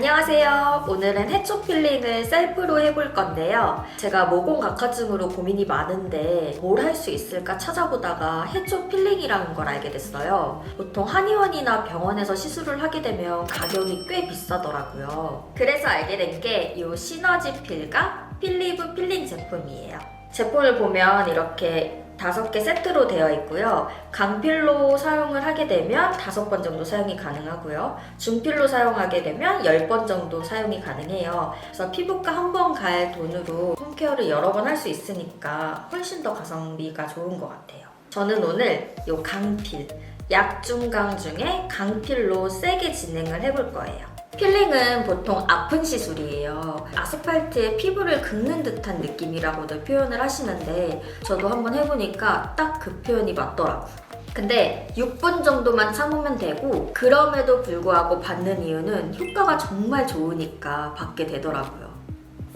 안녕하세요. 오늘은 해초 필링을 셀프로 해볼 건데요. 제가 모공 각화증으로 고민이 많은데 뭘 할 수 있을까 찾아보다가 해초 필링이라는 걸 알게 됐어요. 보통 한의원이나 병원에서 시술을 하게 되면 가격이 꽤 비싸더라고요. 그래서 알게 된 게 이 시너지 필과 필리브 필링 제품이에요. 제품을 보면 이렇게 5개 세트로 되어 있고요. 강필로 사용을 하게 되면 5번 정도 사용이 가능하고요. 중필로 사용하게 되면 10번 정도 사용이 가능해요. 그래서 피부과 한 번 갈 돈으로 홈케어를 여러 번 할 수 있으니까 훨씬 더 가성비가 좋은 것 같아요. 저는 오늘 이 강필, 약중강 중에 강필로 세게 진행을 해볼 거예요. 필링은 보통 아픈 시술이에요. 아스팔트에 피부를 긁는 듯한 느낌이라고도 표현을 하시는데 저도 한번 해보니까 딱 그 표현이 맞더라고요. 근데 6분 정도만 참으면 되고 그럼에도 불구하고 받는 이유는 효과가 정말 좋으니까 받게 되더라고요.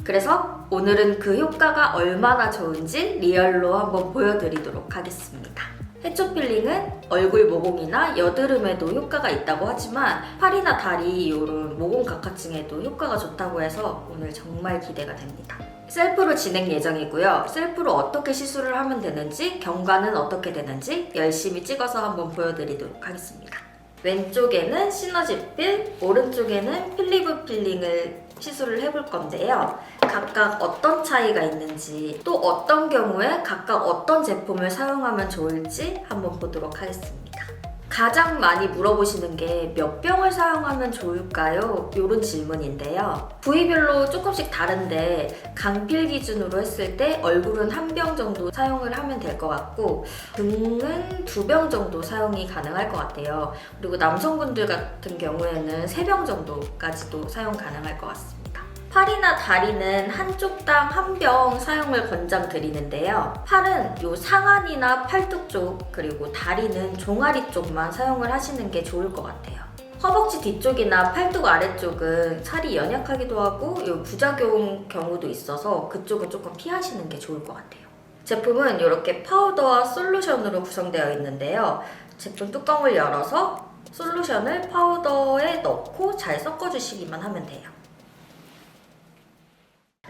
그래서 오늘은 그 효과가 얼마나 좋은지 리얼로 한번 보여드리도록 하겠습니다. 해초 필링은 얼굴 모공이나 여드름에도 효과가 있다고 하지만 팔이나 다리 이런 모공 각화증에도 효과가 좋다고 해서 오늘 정말 기대가 됩니다. 셀프로 진행 예정이고요. 셀프로 어떻게 시술을 하면 되는지, 경과는 어떻게 되는지 열심히 찍어서 한번 보여드리도록 하겠습니다. 왼쪽에는 시너지 필, 오른쪽에는 필리브 필링을 시술을 해볼 건데요. 각각 어떤 차이가 있는지, 또 어떤 경우에 각각 어떤 제품을 사용하면 좋을지 한번 보도록 하겠습니다. 가장 많이 물어보시는 게 몇 병을 사용하면 좋을까요? 이런 질문인데요. 부위별로 조금씩 다른데 강필 기준으로 했을 때 얼굴은 1병 정도 사용을 하면 될 것 같고 등은 2병 정도 사용이 가능할 것 같아요. 그리고 남성분들 같은 경우에는 3병 정도까지도 사용 가능할 것 같습니다. 팔이나 다리는 한쪽당 1병 사용을 권장드리는데요. 팔은 요 상안이나 팔뚝 쪽 그리고 다리는 종아리 쪽만 사용을 하시는 게 좋을 것 같아요. 허벅지 뒤쪽이나 팔뚝 아래쪽은 살이 연약하기도 하고 요 부작용 경우도 있어서 그쪽은 조금 피하시는 게 좋을 것 같아요. 제품은 이렇게 파우더와 솔루션으로 구성되어 있는데요. 제품 뚜껑을 열어서 솔루션을 파우더에 넣고 잘 섞어주시기만 하면 돼요.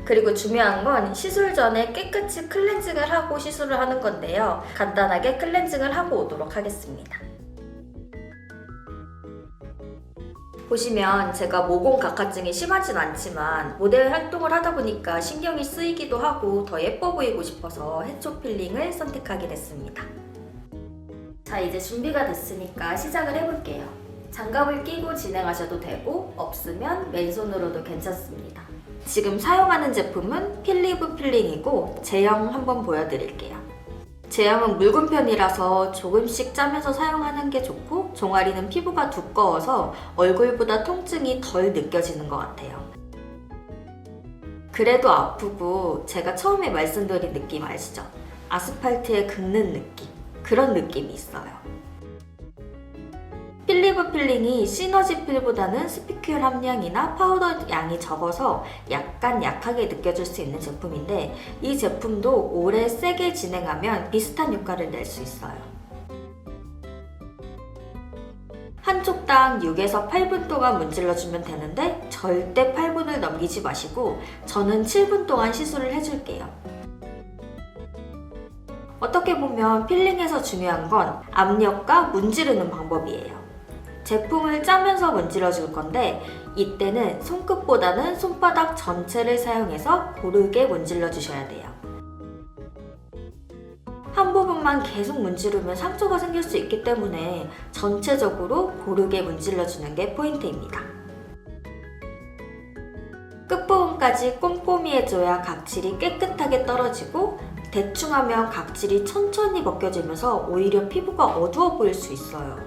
그리고 중요한 건 시술 전에 깨끗이 클렌징을 하고 시술을 하는 건데요. 간단하게 클렌징을 하고 오도록 하겠습니다. 보시면 제가 모공 각화증이 심하진 않지만 모델 활동을 하다 보니까 신경이 쓰이기도 하고 더 예뻐 보이고 싶어서 해초 필링을 선택하게 됐습니다. 자, 이제 준비가 됐으니까 시작을 해볼게요. 장갑을 끼고 진행하셔도 되고 없으면 맨손으로도 괜찮습니다. 지금 사용하는 제품은 필리브 필링이고 제형 한번 보여드릴게요. 제형은 묽은 편이라서 조금씩 짜면서 사용하는 게 좋고 종아리는 피부가 두꺼워서 얼굴보다 통증이 덜 느껴지는 것 같아요. 그래도 아프고 제가 처음에 말씀드린 느낌 아시죠? 아스팔트에 긁는 느낌, 그런 느낌이 있어요. 필리브 필링이 시너지 필보다는 스피큘 함량이나 파우더 양이 적어서 약간 약하게 느껴질 수 있는 제품인데 이 제품도 오래 세게 진행하면 비슷한 효과를 낼 수 있어요. 한쪽당 6에서 8분 동안 문질러주면 되는데 절대 8분을 넘기지 마시고 저는 7분 동안 시술을 해줄게요. 어떻게 보면 필링에서 중요한 건 압력과 문지르는 방법이에요. 제품을 짜면서 문질러 줄 건데 이때는 손끝보다는 손바닥 전체를 사용해서 고르게 문질러 주셔야 돼요. 한 부분만 계속 문지르면 상처가 생길 수 있기 때문에 전체적으로 고르게 문질러 주는 게 포인트입니다. 끝부분까지 꼼꼼히 해줘야 각질이 깨끗하게 떨어지고 대충 하면 각질이 천천히 벗겨지면서 오히려 피부가 어두워 보일 수 있어요.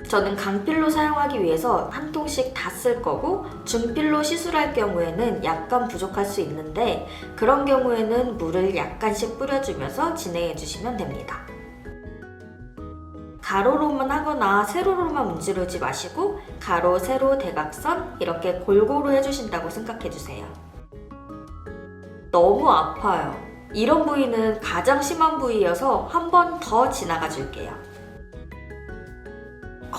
저는 강필로 사용하기 위해서 한 통씩 다 쓸 거고 중필로 시술할 경우에는 약간 부족할 수 있는데 그런 경우에는 물을 약간씩 뿌려주면서 진행해 주시면 됩니다. 가로로만 하거나 세로로만 문지르지 마시고 가로, 세로, 대각선 이렇게 골고루 해주신다고 생각해 주세요. 너무 아파요. 이런 부위는 가장 심한 부위여서 한 번 더 지나가 줄게요.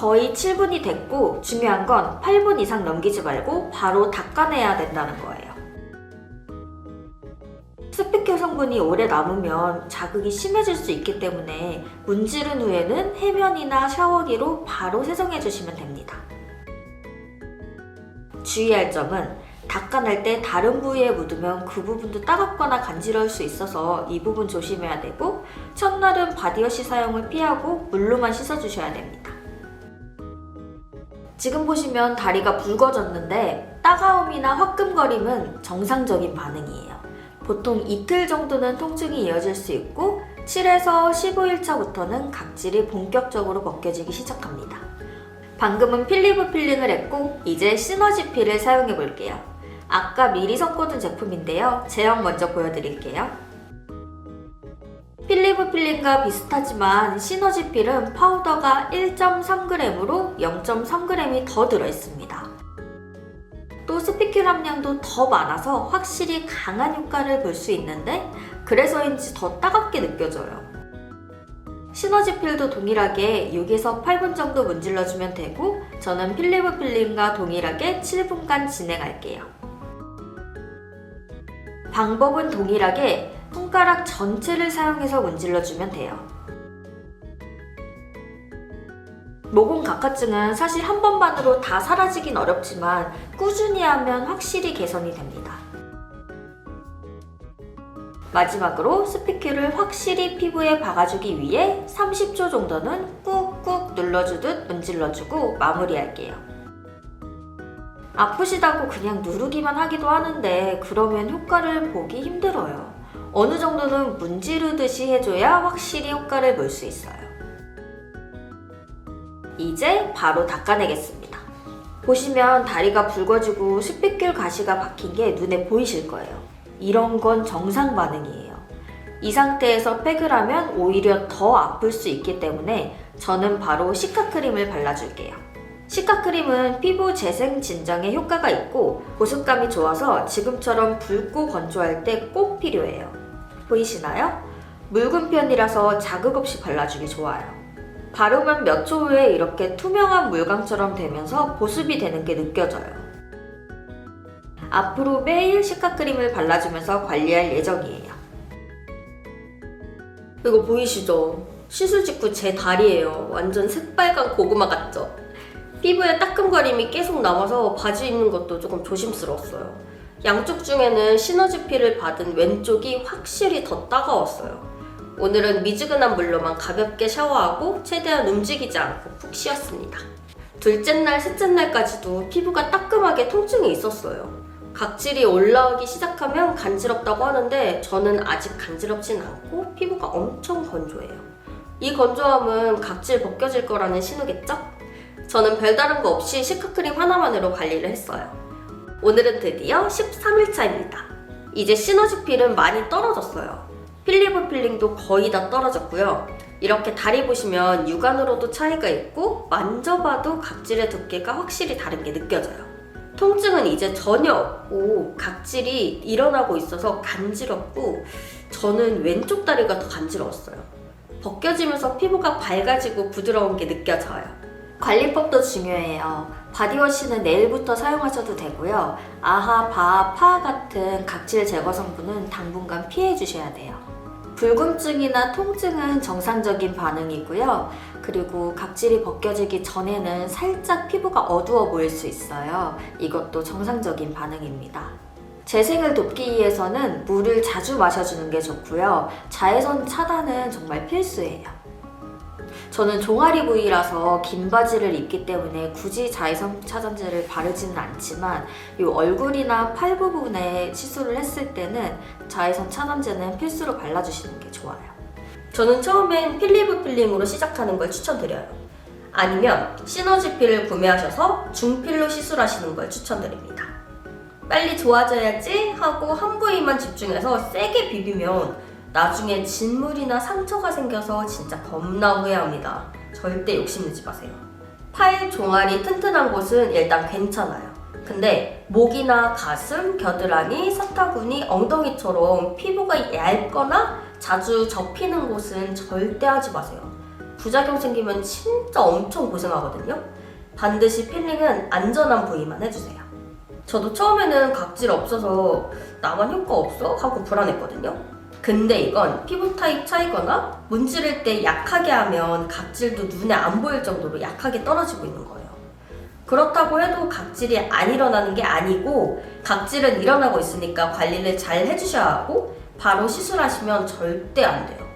거의 7분이 됐고 중요한 건 8분 이상 넘기지 말고 바로 닦아내야 된다는 거예요. 스피큐 성분이 오래 남으면 자극이 심해질 수 있기 때문에 문지른 후에는 해면이나 샤워기로 바로 세정해 주시면 됩니다. 주의할 점은 닦아낼 때 다른 부위에 묻으면 그 부분도 따갑거나 간지러울 수 있어서 이 부분 조심해야 되고 첫날은 바디워시 사용을 피하고 물로만 씻어주셔야 됩니다. 지금 보시면 다리가 붉어졌는데 따가움이나 화끈거림은 정상적인 반응이에요. 보통 이틀 정도는 통증이 이어질 수 있고 7에서 15일 차부터는 각질이 본격적으로 벗겨지기 시작합니다. 방금은 필리브 필링을 했고 이제 시너지 필을 사용해 볼게요. 아까 미리 섞어둔 제품인데요. 제형 먼저 보여드릴게요. 필리브 필링과 비슷하지만 시너지 필은 파우더가 1.3g으로 0.3g이 더 들어있습니다. 또 스피큘 함량도 더 많아서 확실히 강한 효과를 볼 수 있는데 그래서인지 더 따갑게 느껴져요. 시너지 필도 동일하게 6에서 8분 정도 문질러주면 되고 저는 필리브 필링과 동일하게 7분간 진행할게요. 방법은 동일하게 손가락 전체를 사용해서 문질러주면 돼요. 모공 각화증은 사실 한 번만으로 다 사라지긴 어렵지만 꾸준히 하면 확실히 개선이 됩니다. 마지막으로 스피큘을 확실히 피부에 박아주기 위해 30초 정도는 꾹꾹 눌러주듯 문질러주고 마무리할게요. 아프시다고 그냥 누르기만 하기도 하는데 그러면 효과를 보기 힘들어요. 어느 정도는 문지르듯이 해줘야 확실히 효과를 볼 수 있어요. 이제 바로 닦아내겠습니다. 보시면 다리가 붉어지고 스피큘 가시가 박힌 게 눈에 보이실 거예요. 이런 건 정상 반응이에요. 이 상태에서 팩을 하면 오히려 더 아플 수 있기 때문에 저는 바로 시카크림을 발라줄게요. 시카크림은 피부 재생 진정에 효과가 있고 보습감이 좋아서 지금처럼 붉고 건조할 때 꼭 필요해요. 보이시나요? 묽은 편이라서 자극 없이 발라주기 좋아요. 바르면 몇 초 후에 이렇게 투명한 물광처럼 되면서 보습이 되는 게 느껴져요. 앞으로 매일 시카크림을 발라주면서 관리할 예정이에요. 이거 보이시죠? 시술 직후 제 다리예요. 완전 새빨간 고구마 같죠? 피부에 따끔거림이 계속 남아서 바지 입는 것도 조금 조심스러웠어요. 양쪽 중에는 시너지 필을 받은 왼쪽이 확실히 더 따가웠어요. 오늘은 미지근한 물로만 가볍게 샤워하고 최대한 움직이지 않고 푹 쉬었습니다. 둘째 날, 셋째 날까지도 피부가 따끔하게 통증이 있었어요. 각질이 올라오기 시작하면 간지럽다고 하는데 저는 아직 간지럽진 않고 피부가 엄청 건조해요. 이 건조함은 각질 벗겨질 거라는 신호겠죠? 저는 별다른 거 없이 시카크림 하나만으로 관리를 했어요. 오늘은 드디어 13일차입니다. 이제 시너지 필은 많이 떨어졌어요. 필리브 필링도 거의 다 떨어졌고요. 이렇게 다리 보시면 육안으로도 차이가 있고 만져봐도 각질의 두께가 확실히 다른 게 느껴져요. 통증은 이제 전혀 없고 각질이 일어나고 있어서 간지럽고 저는 왼쪽 다리가 더 간지러웠어요. 벗겨지면서 피부가 밝아지고 부드러운 게 느껴져요. 관리법도 중요해요. 바디워시는 내일부터 사용하셔도 되고요. 아하, 바하, 파 같은 각질 제거 성분은 당분간 피해 주셔야 돼요. 붉음증이나 통증은 정상적인 반응이고요. 그리고 각질이 벗겨지기 전에는 살짝 피부가 어두워 보일 수 있어요. 이것도 정상적인 반응입니다. 재생을 돕기 위해서는 물을 자주 마셔주는 게 좋고요. 자외선 차단은 정말 필수예요. 저는 종아리 부위라서 긴 바지를 입기 때문에 굳이 자외선 차단제를 바르지는 않지만 이 얼굴이나 팔 부분에 시술을 했을 때는 자외선 차단제는 필수로 발라주시는 게 좋아요. 저는 처음엔 필리브 필링으로 시작하는 걸 추천드려요. 아니면 시너지 필을 구매하셔서 중필로 시술하시는 걸 추천드립니다. 빨리 좋아져야지 하고 한 부위만 집중해서 세게 비비면 나중에 진물이나 상처가 생겨서 진짜 겁나 후회합니다. 절대 욕심내지 마세요. 팔 종아리 튼튼한 곳은 일단 괜찮아요. 근데 목이나 가슴, 겨드랑이, 사타구니, 엉덩이처럼 피부가 얇거나 자주 접히는 곳은 절대 하지 마세요. 부작용 생기면 진짜 엄청 고생하거든요. 반드시 필링은 안전한 부위만 해주세요. 저도 처음에는 각질 없어서 나만 효과 없어? 하고 불안했거든요. 근데 이건 피부 타입 차이거나 문지를 때 약하게 하면 각질도 눈에 안 보일 정도로 약하게 떨어지고 있는 거예요. 그렇다고 해도 각질이 안 일어나는 게 아니고 각질은 일어나고 있으니까 관리를 잘 해주셔야 하고 바로 시술하시면 절대 안 돼요.